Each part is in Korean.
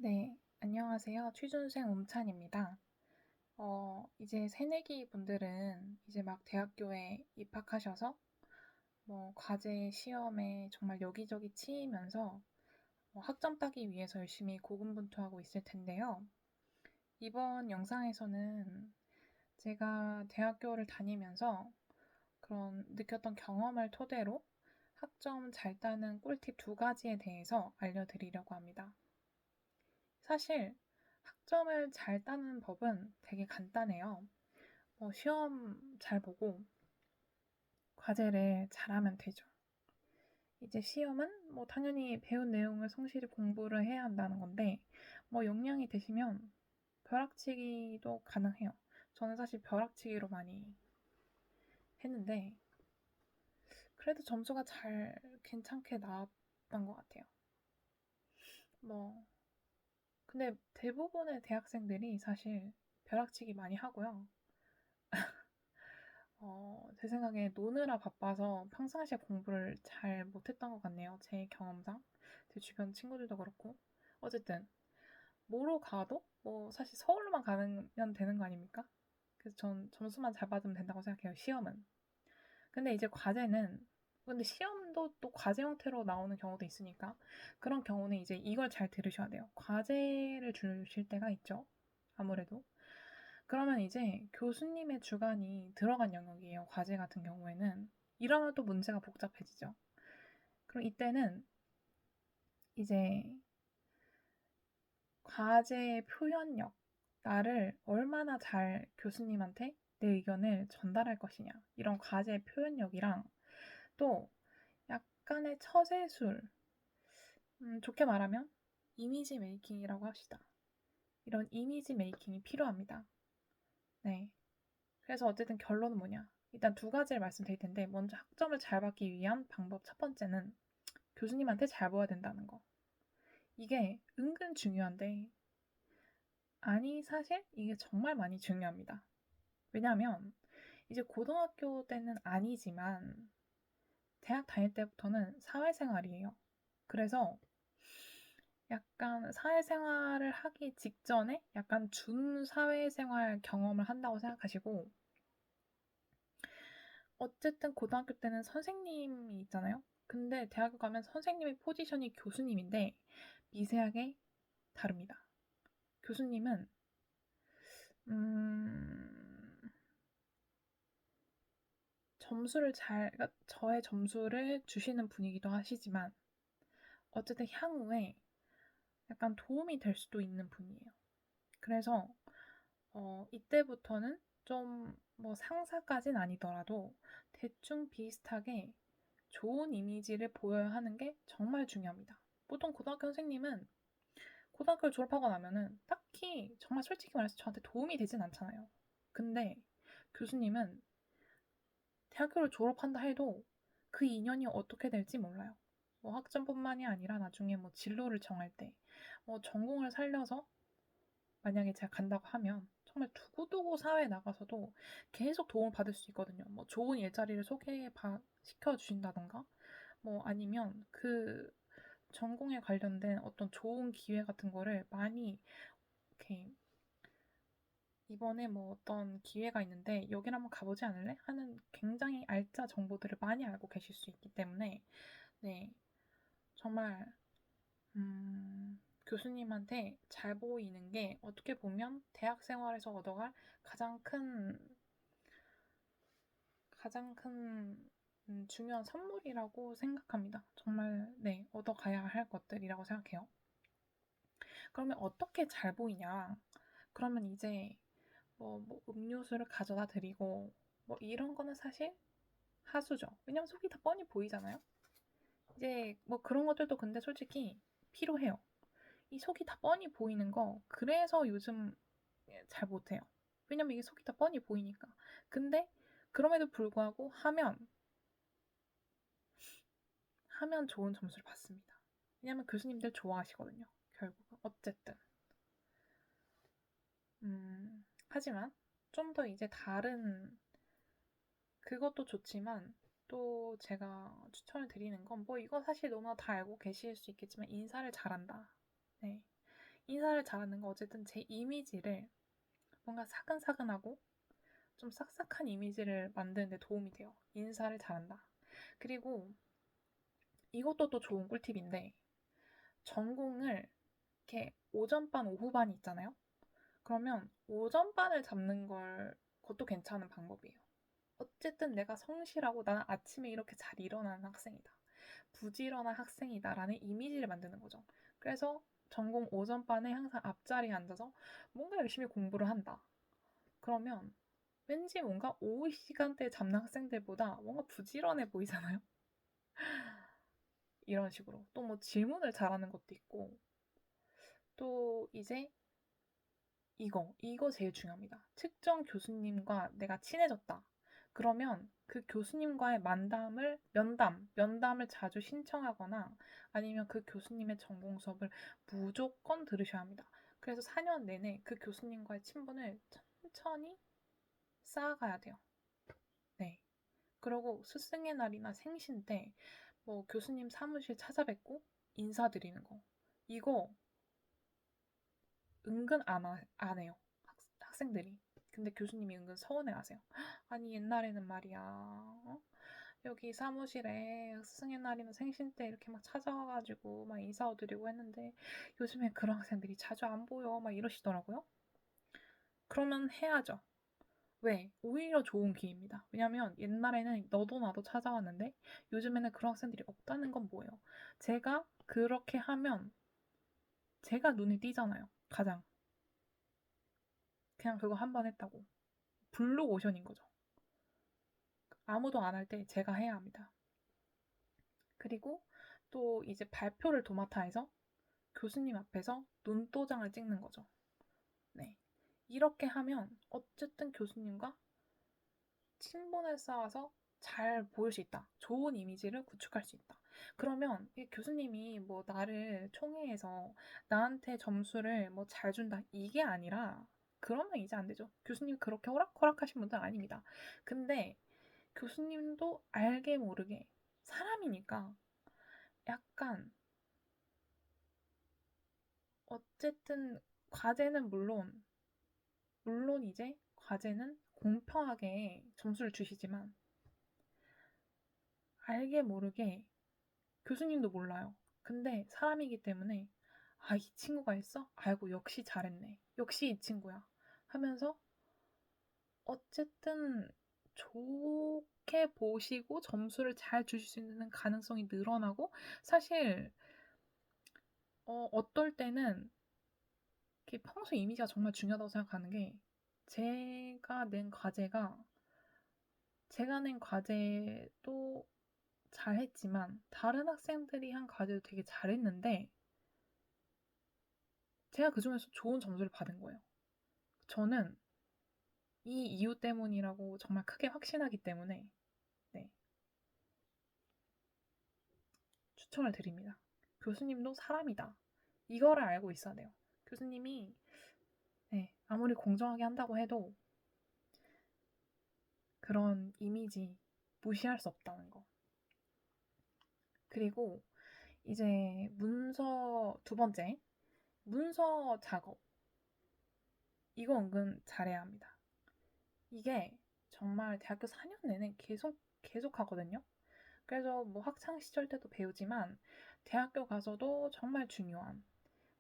네, 안녕하세요. 취준생 옴찬입니다. 이제 새내기 분들은 이제 막 대학교에 입학하셔서 뭐 과제, 시험에 정말 여기저기 치이면서 학점 따기 위해서 열심히 고군분투하고 있을 텐데요. 이번 영상에서는 제가 대학교를 다니면서 그런 느꼈던 경험을 토대로 학점 잘 따는 꿀팁 두 가지에 대해서 알려드리려고 합니다. 사실 학점을 잘 따는 법은 되게 간단해요. 시험 잘 보고 과제를 잘하면 되죠. 이제 시험은 뭐 당연히 배운 내용을 성실히 공부를 해야 한다는 건데 역량이 되시면 벼락치기도 가능해요. 저는 사실 벼락치기로 많이 했는데 그래도 점수가 잘 괜찮게 나왔던 것 같아요. 뭐 근데 대부분의 대학생들이 사실 벼락치기 많이 하고요. 제 생각에 노느라 바빠서 평상시에 공부를 잘 못했던 것 같네요. 제 경험상. 제 주변 친구들도 그렇고. 어쨌든, 뭐로 가도 뭐 사실 서울로만 가면 되는 거 아닙니까? 그래서 전 점수만 잘 받으면 된다고 생각해요, 시험은. 근데 이제 과제는, 근데 시험도 또 과제 형태로 나오는 경우도 있으니까, 그런 경우는 이제 이걸 잘 들으셔야 돼요. 과제를 주실 때가 있죠. 아무래도. 그러면 이제 교수님의 주관이 들어간 영역이에요. 과제 같은 경우에는. 이러면 또 문제가 복잡해지죠. 그럼 이때는 이제 과제의 표현력, 나를 얼마나 잘 교수님한테 내 의견을 전달할 것이냐. 이런 과제의 표현력이랑 또 약간의 처세술, 좋게 말하면 이미지 메이킹이라고 합시다. 이런 이미지 메이킹이 필요합니다. 네. 그래서 어쨌든 결론은 뭐냐? 일단 두 가지를 말씀드릴 텐데, 먼저 학점을 잘 받기 위한 방법 첫 번째는 교수님한테 잘 보여야 된다는 거. 이게 은근 중요한데, 아니, 사실 이게 정말 많이 중요합니다. 왜냐하면, 이제 고등학교 때는 아니지만, 대학 다닐 때부터는 사회생활이에요. 그래서 약간 사회생활을 하기 직전에 약간 준 사회생활 경험을 한다고 생각하시고, 어쨌든 고등학교 때는 선생님이 있잖아요. 근데 대학교 가면 선생님의 포지션이 교수님인데 미세하게 다릅니다. 교수님은 음, 그러니까 저의 점수를 주시는 분이기도 하시지만 어쨌든 향후에 약간 도움이 될 수도 있는 분이에요. 그래서 이때부터는 좀 뭐 상사까진 아니더라도 대충 비슷하게 좋은 이미지를 보여야 하는 게 정말 중요합니다. 보통 고등학교 선생님은 고등학교를 졸업하고 나면은 딱히 정말 솔직히 말해서 저한테 도움이 되진 않잖아요. 근데 교수님은 대학교를 졸업한다 해도 그 인연이 어떻게 될지 몰라요. 뭐 학점뿐만이 아니라 나중에 뭐 진로를 정할 때, 전공을 살려서 만약에 제가 간다고 하면 정말 두고두고 사회에 나가서도 계속 도움을 받을 수 있거든요. 뭐 좋은 일자리를 시켜 주신다던가, 뭐 아니면 그 전공에 관련된 어떤 좋은 기회 같은 거를 많이 이렇게 이번에 뭐 어떤 기회가 있는데 여기를 한번 가보지 않을래? 하는 굉장히 알짜 정보들을 많이 알고 계실 수 있기 때문에 네 정말 교수님한테 잘 보이는 게 어떻게 보면 대학 생활에서 얻어갈 가장 큰 중요한 선물이라고 생각합니다. 정말 네 얻어가야 할 것들이라고 생각해요. 그러면 어떻게 잘 보이냐? 그러면 이제 뭐 음료수를 가져다 드리고 뭐 이런 거는 사실 하수죠. 왜냐면 속이 다 뻔히 보이잖아요. 이제 뭐 그런 것들도 근데 솔직히 필요해요. 이 속이 다 뻔히 보이는 거 그래서 요즘 잘 못해요. 왜냐면 이게 속이 다 뻔히 보이니까. 근데 그럼에도 불구하고 하면 좋은 점수를 받습니다. 왜냐면 교수님들 좋아하시거든요. 결국은 어쨌든. 하지만 좀 더 이제 다른 그것도 좋지만 또 제가 추천을 드리는 건 뭐 이거 사실 너무나 다 알고 계실 수 있겠지만 인사를 잘한다. 네. 인사를 잘하는 거 어쨌든 제 이미지를 뭔가 사근사근하고 좀 싹싹한 이미지를 만드는 데 도움이 돼요. 인사를 잘한다. 그리고 이것도 또 좋은 꿀팁인데 전공을 이렇게 오전반, 오후반이 있잖아요. 그러면 오전반을 잡는 걸 그것도 괜찮은 방법이에요. 어쨌든 내가 성실하고 나는 아침에 이렇게 잘 일어나는 학생이다. 부지런한 학생이다라는 이미지를 만드는 거죠. 그래서 전공 오전반에 항상 앞자리에 앉아서 뭔가 열심히 공부를 한다. 그러면 왠지 뭔가 오후 시간대에 잡는 학생들보다 뭔가 부지런해 보이잖아요. 이런 식으로. 또 뭐 질문을 잘하는 것도 있고, 또 이제 이거 제일 중요합니다. 특정 교수님과 내가 친해졌다. 그러면 그 교수님과의 면담을 자주 신청하거나 아니면 그 교수님의 전공 수업을 무조건 들으셔야 합니다. 그래서 4년 내내 그 교수님과의 친분을 천천히 쌓아가야 돼요. 네. 그리고 스승의 날이나 생신 때 뭐 교수님 사무실 찾아뵙고 인사드리는 거. 이거 은근 안 해요. 학생들이. 근데 교수님이 은근 서운해하세요. 아니 옛날에는 말이야. 여기 사무실에 스승의 날이나 생신 때 이렇게 막 찾아와가지고 막 인사드리고 했는데 요즘에 그런 학생들이 자주 안 보여. 막 이러시더라고요. 그러면 해야죠. 왜? 오히려 좋은 기회입니다. 왜냐면 옛날에는 너도 나도 찾아왔는데 요즘에는 그런 학생들이 없다는 건 뭐예요? 제가 그렇게 하면 제가 눈에 띄잖아요. 가장. 그냥 그거 한 번 했다고. 블루 오션인 거죠. 아무도 안 할 때 제가 해야 합니다. 그리고 또 이제 발표를 도맡아 해서 교수님 앞에서 눈도장을 찍는 거죠. 네. 이렇게 하면 어쨌든 교수님과 친분을 쌓아서 잘 보일 수 있다. 좋은 이미지를 구축할 수 있다. 그러면 이 교수님이 뭐 나를 총회에서 나한테 점수를 뭐 잘 준다. 이게 아니라 그러면 이제 안 되죠. 교수님 그렇게 호락호락하신 분들 아닙니다. 근데 교수님도 알게 모르게 사람이니까 약간 어쨌든 과제는 물론 이제 과제는 공평하게 점수를 주시지만 알게 모르게 교수님도 몰라요. 근데 사람이기 때문에 아, 이 친구가 했어? 아이고, 역시 잘했네. 역시 이 친구야. 하면서 어쨌든 좋게 보시고 점수를 잘 주실 수 있는 가능성이 늘어나고 사실 어떨 때는 평소 이미지가 정말 중요하다고 생각하는 게 제가 낸 과제도 잘했지만 다른 학생들이 한 과제도 되게 잘했는데 제가 그중에서 좋은 점수를 받은 거예요. 저는 이 이유 때문이라고 정말 크게 확신하기 때문에 네, 추천을 드립니다. 교수님도 사람이다. 이거를 알고 있어야 돼요. 교수님이 네, 아무리 공정하게 한다고 해도 그런 이미지 무시할 수 없다는 거. 그리고 이제 두 번째, 문서 작업. 이거 은근 잘해야 합니다. 이게 정말 대학교 4년 내내 계속 하거든요. 그래서 뭐 학창 시절 때도 배우지만 대학교 가서도 정말 중요한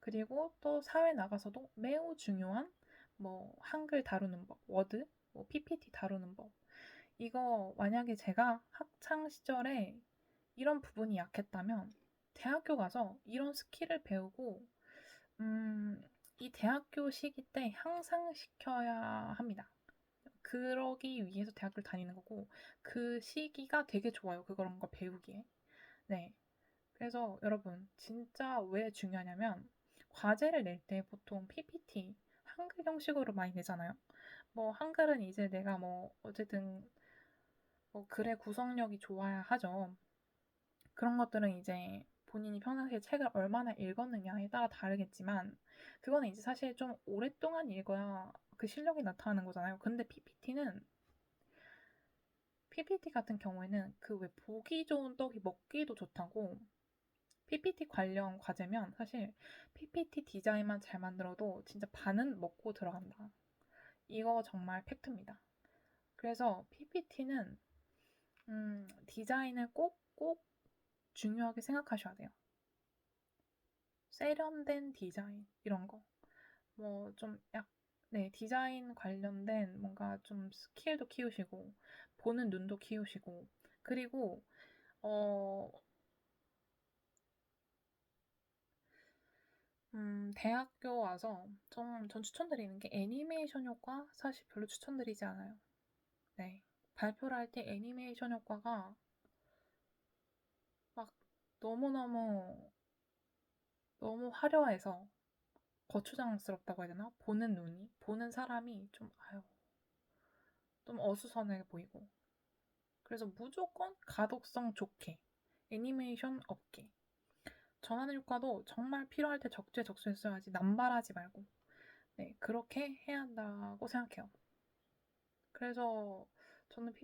그리고 또 사회 나가서도 매우 중요한 뭐 한글 다루는 법, 워드, 뭐 PPT 다루는 법. 이거 만약에 제가 학창 시절에 이런 부분이 약했다면 대학교 가서 이런 스킬을 배우고 이 대학교 시기 때 향상시켜야 합니다. 그러기 위해서 대학교를 다니는 거고 그 시기가 되게 좋아요. 그런 거 배우기에. 네. 그래서 여러분 진짜 왜 중요하냐면 과제를 낼 때 보통 PPT 한글 형식으로 많이 내잖아요. 뭐 한글은 이제 내가 뭐 어쨌든 뭐 글의 구성력이 좋아야 하죠. 그런 것들은 이제 본인이 평상시에 책을 얼마나 읽었느냐에 따라 다르겠지만 그거는 이제 사실 좀 오랫동안 읽어야 그 실력이 나타나는 거잖아요. 근데 PPT 같은 경우에는 그 왜 보기 좋은 떡이 먹기도 좋다고 PPT 관련 과제면 사실 PPT 디자인만 잘 만들어도 진짜 반은 먹고 들어간다. 이거 정말 팩트입니다. 그래서 PPT는 디자인을 꼭 중요하게 생각하셔야 돼요. 세련된 디자인 이런 거. 뭐 좀 네, 디자인 관련된 뭔가 좀 스킬도 키우시고 보는 눈도 키우시고 그리고 어 대학교 와서 전 추천드리는 게 애니메이션 효과 사실 별로 추천드리지 않아요. 네. 발표를 할 때 애니메이션 효과가 막 너무너무 너무 화려해서 거추장스럽다고 해야 되나? 보는 눈이, 보는 사람이 좀 어수선해 보이고. 그래서 무조건 가독성 좋게, 애니메이션 없게. 전환 효과도 정말 필요할 때 적재적소에 써야지 남발하지 말고. 네, 그렇게 해야 한다고 생각해요. 그래서 저는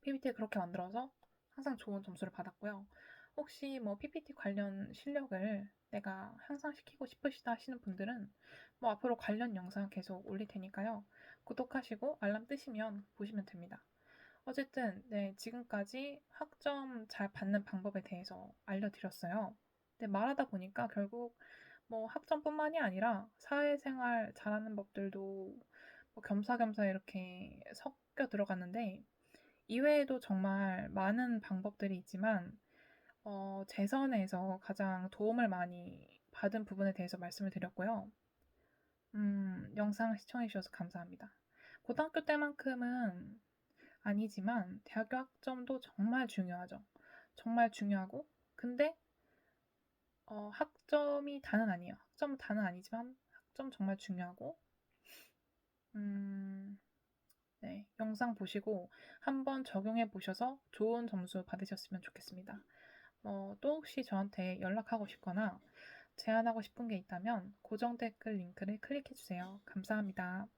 PPT 그렇게 만들어서 항상 좋은 점수를 받았고요. 혹시 뭐 PPT 관련 실력을 내가 향상시키고 싶으시다 하시는 분들은 뭐 앞으로 관련 영상 계속 올릴 테니까요. 구독하시고 알람 뜨시면 보시면 됩니다. 어쨌든 네, 지금까지 학점 잘 받는 방법에 대해서 알려드렸어요. 근데 말하다 보니까 결국 뭐 학점뿐만이 아니라 사회생활 잘하는 법들도 뭐 겸사겸사 이렇게 섞여 들어갔는데 이외에도 정말 많은 방법들이 있지만 재선에서 가장 도움을 많이 받은 부분에 대해서 말씀을 드렸고요. 영상 시청해 주셔서 감사합니다. 고등학교 때만큼은 아니지만 대학교 학점도 정말 중요하죠. 정말 중요하고 근데 학점이 다는 아니에요. 학점 다는 아니지만 학점 정말 중요하고 네, 영상 보시고 한번 적용해 보셔서 좋은 점수 받으셨으면 좋겠습니다. 또 혹시 저한테 연락하고 싶거나 제안하고 싶은 게 있다면 고정 댓글 링크를 클릭해 주세요. 감사합니다.